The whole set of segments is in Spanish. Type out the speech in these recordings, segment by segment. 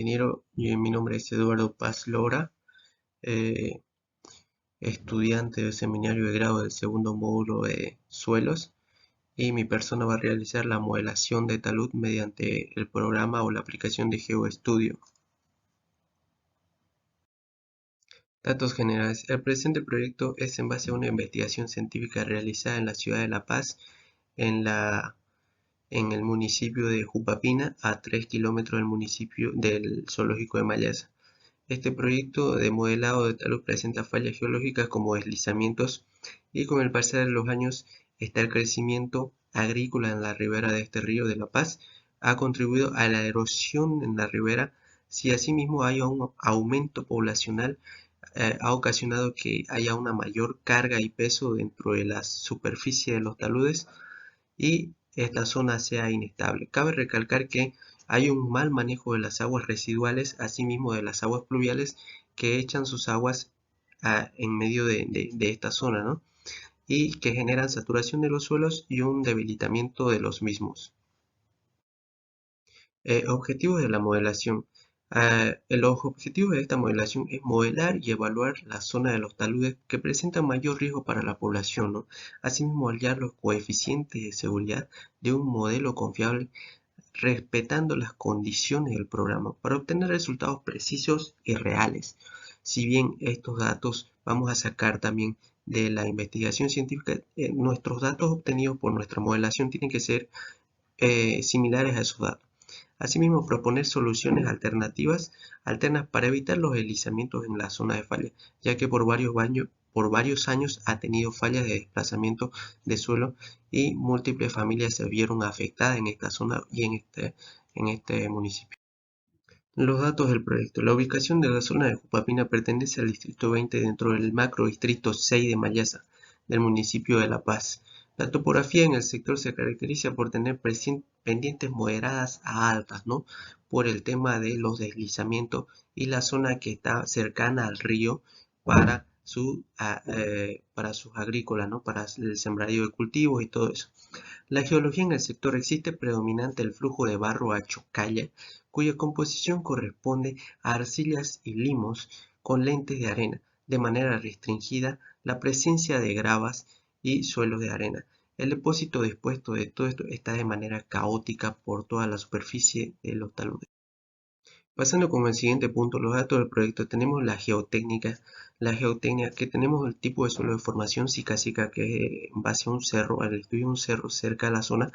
Ingeniero, mi nombre es Eduardo Paz Lora, eh, estudiante del seminario de grado del segundo módulo de suelos, y mi persona va a realizar la modelación de talud mediante el programa o la aplicación de GeoStudio. Datos generales. El presente proyecto es en base a una investigación científica realizada en la ciudad de La Paz, en el municipio de Jupapina, a 3 kilómetros del municipio del zoológico de Mayasa. Este proyecto de modelado de talud presenta fallas geológicas como deslizamientos, y con el pasar de los años el crecimiento agrícola en la ribera de este río de La Paz ha contribuido a la erosión en la ribera. Si asimismo hay un aumento poblacional, ha ocasionado que haya una mayor carga y peso dentro de la superficie de los taludes y esta zona sea inestable. Cabe recalcar que hay un mal manejo de las aguas residuales, asimismo de las aguas pluviales, que echan sus aguas en medio de esta zona, ¿no? Y que generan saturación de los suelos y un debilitamiento de los mismos. Objetivos de la modelación. Los objetivos de esta modelación es modelar y evaluar la zona de los taludes que presentan mayor riesgo para la población, ¿no? Asimismo, hallar los coeficientes de seguridad de un modelo confiable respetando las condiciones del programa para obtener resultados precisos y reales. Si bien estos datos vamos a sacar también de la investigación científica, nuestros datos obtenidos por nuestra modelación tienen que ser similares a esos datos. Asimismo, proponer soluciones alternas para evitar los deslizamientos en la zona de falla, ya que por varios años ha tenido fallas de desplazamiento de suelo y múltiples familias se vieron afectadas en esta zona y en este municipio. Los datos del proyecto. La ubicación de la zona de Jupapina pertenece al distrito 20 dentro del macrodistrito 6 de Mayasa, del municipio de La Paz. La topografía en el sector se caracteriza por tener pendientes moderadas a altas, ¿no? Por el tema de los deslizamientos y la zona que está cercana al río para para sus agrícolas, ¿no? Para el sembradío de cultivos y todo eso. La geología en el sector existe predominante el flujo de barro a chocalla, cuya composición corresponde a arcillas y limos con lentes de arena, de manera restringida la presencia de gravas y suelos de arena. El depósito dispuesto de todo esto está de manera caótica por toda la superficie de los taludes. Pasando con el siguiente punto, los datos del proyecto, tenemos la geotecnia que tenemos el tipo de suelo de formación sicásica, que es en base a un cerro, al estudio de un cerro cerca de la zona,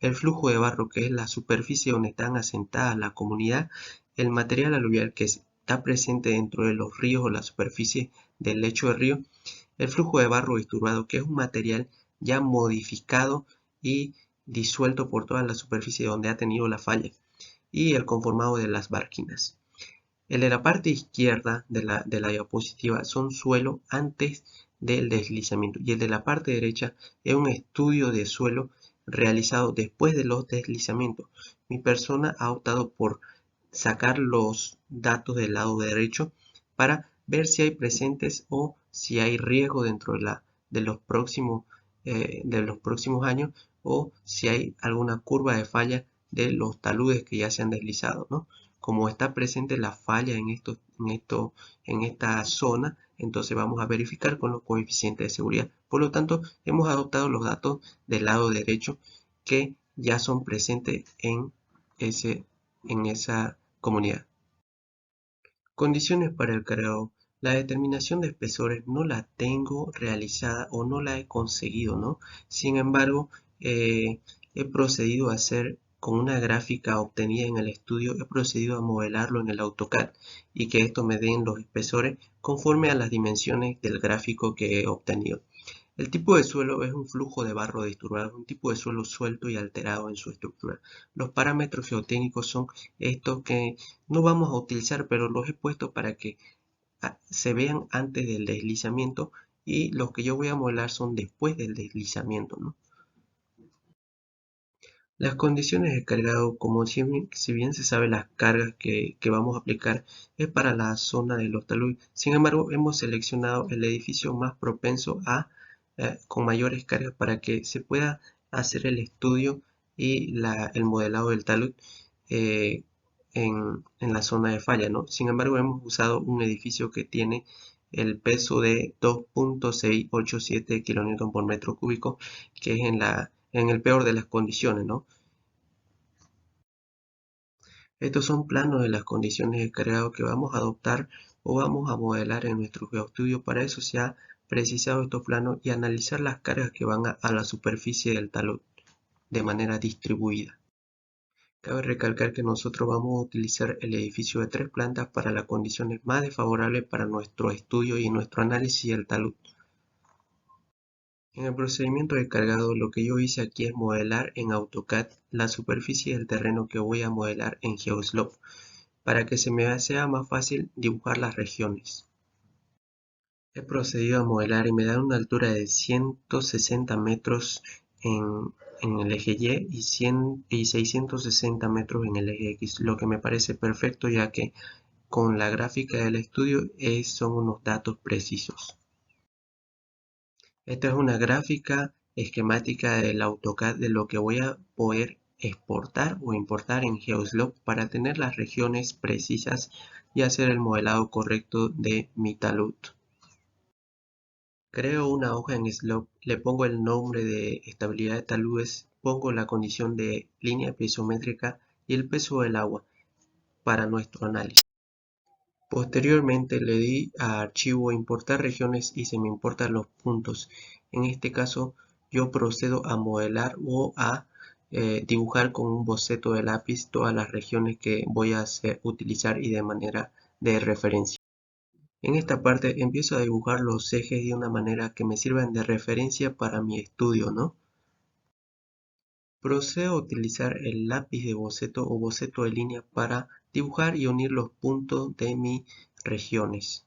el flujo de barro, que es la superficie donde están asentadas la comunidad, el material aluvial que está presente dentro de los ríos o la superficie del lecho del río, el flujo de barro disturbado, que es un material ya modificado y disuelto por toda la superficie donde ha tenido la falla, y el conformado de las barquinas. El de la parte izquierda de la diapositiva son suelo antes del deslizamiento, y el de la parte derecha es un estudio de suelo realizado después de los deslizamientos. Mi persona ha optado por sacar los datos del lado derecho para ver si hay presentes o si hay riesgo dentro de los próximos años, o si hay alguna curva de falla de los taludes que ya se han deslizado, ¿no? Como está presente la falla en esta zona, entonces vamos a verificar con los coeficientes de seguridad. Por lo tanto, hemos adoptado los datos del lado derecho que ya son presentes en esa comunidad. Condiciones para el cargado. La determinación de espesores no la tengo realizada o no la he conseguido, ¿no? Sin embargo, he procedido a hacer con una gráfica obtenida en el estudio, he procedido a modelarlo en el AutoCAD y que esto me den los espesores conforme a las dimensiones del gráfico que he obtenido. El tipo de suelo es un flujo de barro disturbado, un tipo de suelo suelto y alterado en su estructura. Los parámetros geotécnicos son estos que no vamos a utilizar, pero los he puesto para que se vean antes del deslizamiento, y los que yo voy a modelar son después del deslizamiento, ¿no? Las condiciones de cargado, como si bien se sabe las cargas que vamos a aplicar, es para la zona de los taludes. Sin embargo, hemos seleccionado el edificio más propenso con mayores cargas para que se pueda hacer el estudio y el modelado del talud eh, en la zona de falla, ¿no? Sin embargo, hemos usado un edificio que tiene el peso de 2.687 kN por metro cúbico, que es en el peor de las condiciones, ¿no? Estos son planos de las condiciones de cargado que vamos a adoptar o vamos a modelar en nuestro GeoStudio. Para eso se ha precisado estos planos y analizar las cargas que van a la superficie del talud de manera distribuida. Cabe recalcar que nosotros vamos a utilizar el edificio de 3 plantas para las condiciones más desfavorables para nuestro estudio y nuestro análisis del talud. En el procedimiento de cargado, lo que yo hice aquí es modelar en AutoCAD la superficie del terreno que voy a modelar en GeoSlope, para que se me sea más fácil dibujar las regiones. He procedido a modelar y me da una altura de 160 metros en el eje Y y 660 metros en el eje X, lo que me parece perfecto ya que con la gráfica del estudio son unos datos precisos. Esta es una gráfica esquemática del AutoCAD de lo que voy a poder exportar o importar en GeoSlope para tener las regiones precisas y hacer el modelado correcto de mi talud. Creo una hoja en Slope, le pongo el nombre de estabilidad de taludes, pongo la condición de línea piezométrica y el peso del agua para nuestro análisis. Posteriormente le di a archivo importar regiones y se me importan los puntos. En este caso yo procedo a modelar o a dibujar con un boceto de lápiz todas las regiones que voy a utilizar y de manera de referencia. En esta parte empiezo a dibujar los ejes de una manera que me sirvan de referencia para mi estudio, ¿no? Procedo a utilizar el lápiz de boceto o boceto de línea para dibujar y unir los puntos de mis regiones.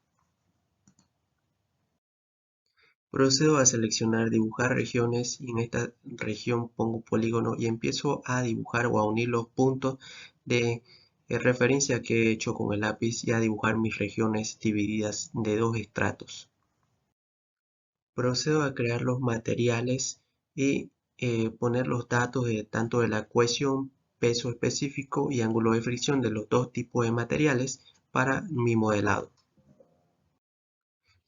Procedo a seleccionar dibujar regiones y en esta región pongo polígono y empiezo a dibujar o a unir los puntos de referencia que he hecho con el lápiz y a dibujar mis regiones divididas de dos estratos. Procedo a crear los materiales y poner los datos tanto de la cohesión, peso específico y ángulo de fricción de los dos tipos de materiales para mi modelado.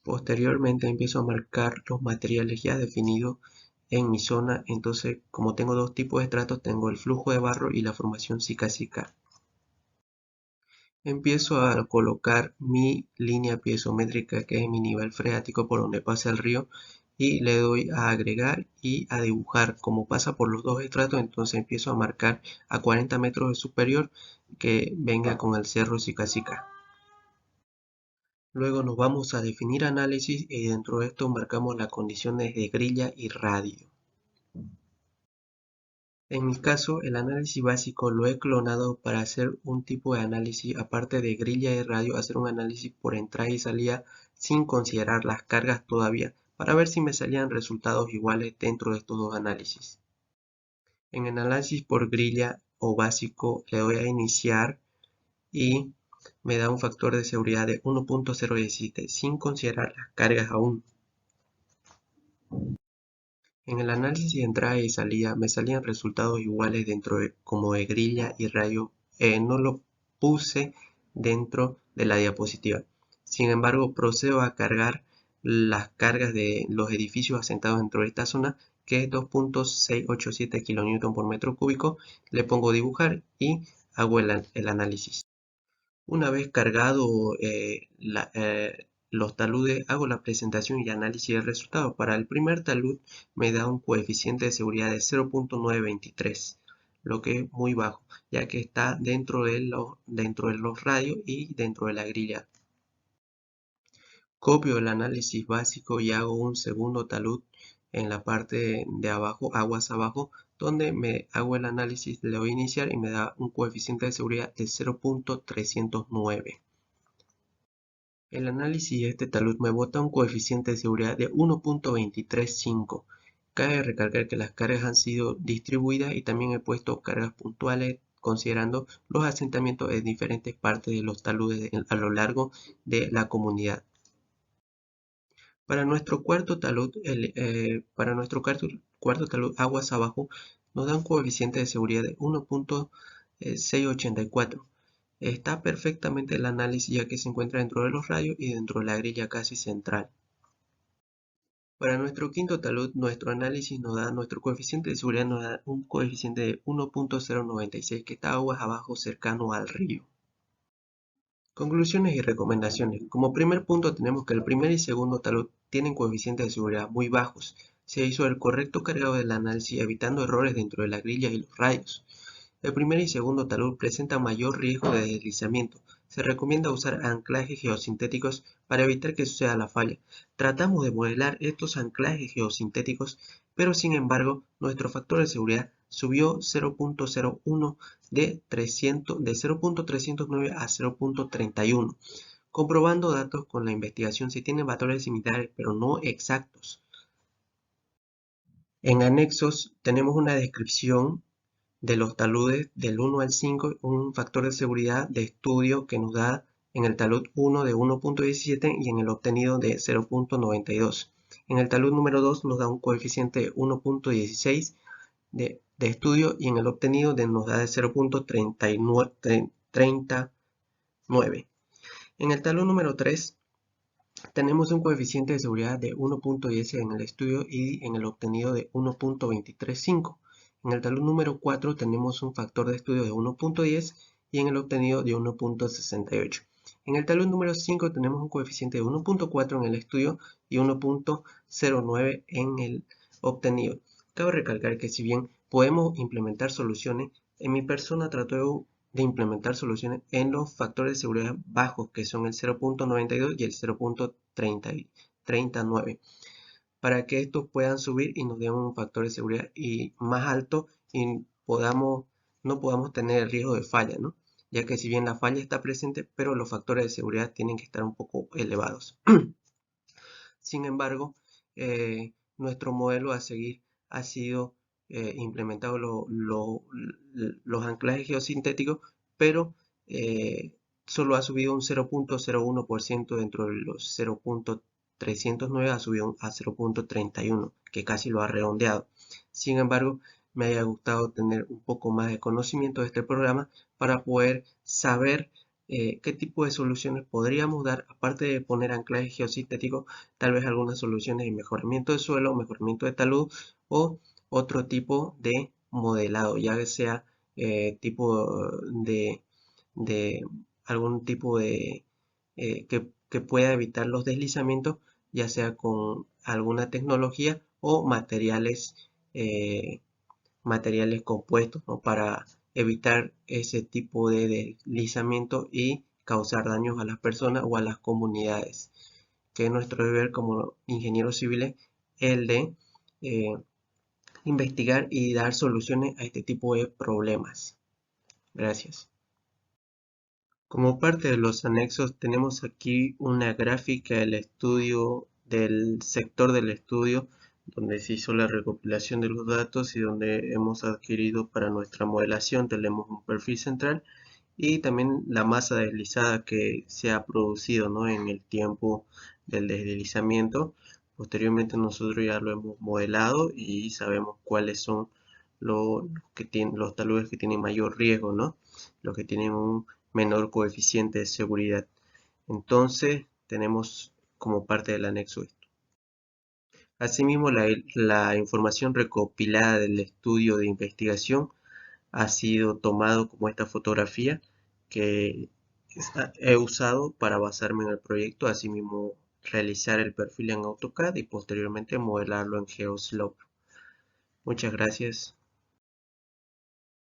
Posteriormente empiezo a marcar los materiales ya definidos en mi zona. Entonces, como tengo dos tipos de estratos, tengo el flujo de barro y la formación Zika-Zika. Empiezo a colocar mi línea piezométrica, que es mi nivel freático por donde pasa el río, y le doy a agregar y a dibujar. Como pasa por los dos estratos, entonces empiezo a marcar a 40 metros de superior que venga con el cerro Zika-Zika. Luego nos vamos a definir análisis y dentro de esto marcamos las condiciones de grilla y radio. En mi caso, el análisis básico lo he clonado para hacer un tipo de análisis aparte de grilla y radio, hacer un análisis por entrada y salida sin considerar las cargas todavía, para ver si me salían resultados iguales dentro de estos dos análisis. En el análisis por grilla o básico le doy a iniciar y me da un factor de seguridad de 1.017 sin considerar las cargas aún. En el análisis de entrada y salida me salían resultados iguales dentro como de grilla y radio. No lo puse dentro de la diapositiva. Sin embargo, procedo a cargar las cargas de los edificios asentados dentro de esta zona, que es 2.687 kN por metro cúbico. Le pongo dibujar y hago el análisis. Una vez cargado los taludes, hago la presentación y análisis del resultado. Para el primer talud me da un coeficiente de seguridad de 0.923, lo que es muy bajo, ya que está dentro de los radios y dentro de la grilla. Copio el análisis básico y hago un segundo talud en la parte de abajo, aguas abajo, donde me hago el análisis, le doy a iniciar y me da un coeficiente de seguridad de 0.309. El análisis de este talud me bota un coeficiente de seguridad de 1.235. Cabe recalcar que las cargas han sido distribuidas y también he puesto cargas puntuales considerando los asentamientos en diferentes partes de los taludes a lo largo de la comunidad. Para nuestro cuarto talud, aguas abajo, nos da un coeficiente de seguridad de 1.684. está perfectamente el análisis ya que se encuentra dentro de los rayos y dentro de la grilla casi central. Para nuestro quinto talud, nuestro análisis nos da, nuestro coeficiente de seguridad nos da un coeficiente de 1.096 que está aguas abajo cercano al río. Conclusiones y recomendaciones. Como primer punto tenemos que el primer y segundo talud tienen coeficientes de seguridad muy bajos. Se hizo el correcto cargado del análisis evitando errores dentro de la grilla y los rayos. El primer y segundo talud presentan mayor riesgo de deslizamiento. Se recomienda usar anclajes geosintéticos para evitar que suceda la falla. Tratamos de modelar estos anclajes geosintéticos, pero sin embargo, nuestro factor de seguridad subió 0.01 de 0.309 a 0.31, comprobando datos con la investigación si tienen valores similares pero no exactos. En anexos tenemos una descripción de los taludes del 1 al 5, un factor de seguridad de estudio que nos da en el talud 1 de 1.17 y en el obtenido de 0.92. En el talud número 2 nos da un coeficiente de 1.16 de estudio y en el obtenido nos da de 0.39. En el talud número 3 tenemos un coeficiente de seguridad de 1.10 en el estudio y en el obtenido de 1.235. En el talud número 4 tenemos un factor de estudio de 1.10 y en el obtenido de 1.68. En el talud número 5 tenemos un coeficiente de 1.4 en el estudio y 1.09 en el obtenido. Cabe recalcar que si bien podemos implementar soluciones, en mi persona trato de implementar soluciones en los factores de seguridad bajos, que son el 0.92 y el 0.39, para que estos puedan subir y nos den un factor de seguridad más alto y no podamos tener el riesgo de falla, ¿no? Ya que si bien la falla está presente, pero los factores de seguridad tienen que estar un poco elevados. Sin embargo, nuestro modelo a seguir ha sido implementado los anclajes geosintéticos, pero solo ha subido un 0.01% dentro de los 0.309, ha subido a 0.31, que casi lo ha redondeado. Sin embargo, me haya gustado tener un poco más de conocimiento de este programa para poder saber qué tipo de soluciones podríamos dar, aparte de poner anclaje geosintético, tal vez algunas soluciones de mejoramiento de suelo, mejoramiento de talud o otro tipo de modelado, ya sea tipo de algún tipo de que pueda evitar los deslizamientos, ya sea con alguna tecnología o materiales compuestos, ¿no? Para evitar ese tipo de deslizamiento y causar daños a las personas o a las comunidades, que es nuestro deber como ingenieros civiles el de eh, investigar y dar soluciones a este tipo de problemas. Gracias. Como parte de los anexos tenemos aquí una gráfica del estudio del sector del estudio donde se hizo la recopilación de los datos y donde hemos adquirido para nuestra modelación tenemos un perfil central y también la masa deslizada que se ha producido, ¿no? En el tiempo del deslizamiento. Posteriormente nosotros ya lo hemos modelado y sabemos cuáles son los taludes que tienen mayor riesgo, ¿no? Los que tienen un menor coeficiente de seguridad. Entonces tenemos como parte del anexo esto. Asimismo, la información recopilada del estudio de investigación ha sido tomado como esta fotografía que he usado para basarme en el proyecto, asimismo realizar el perfil en AutoCAD y posteriormente modelarlo en GeoSlope. Muchas gracias.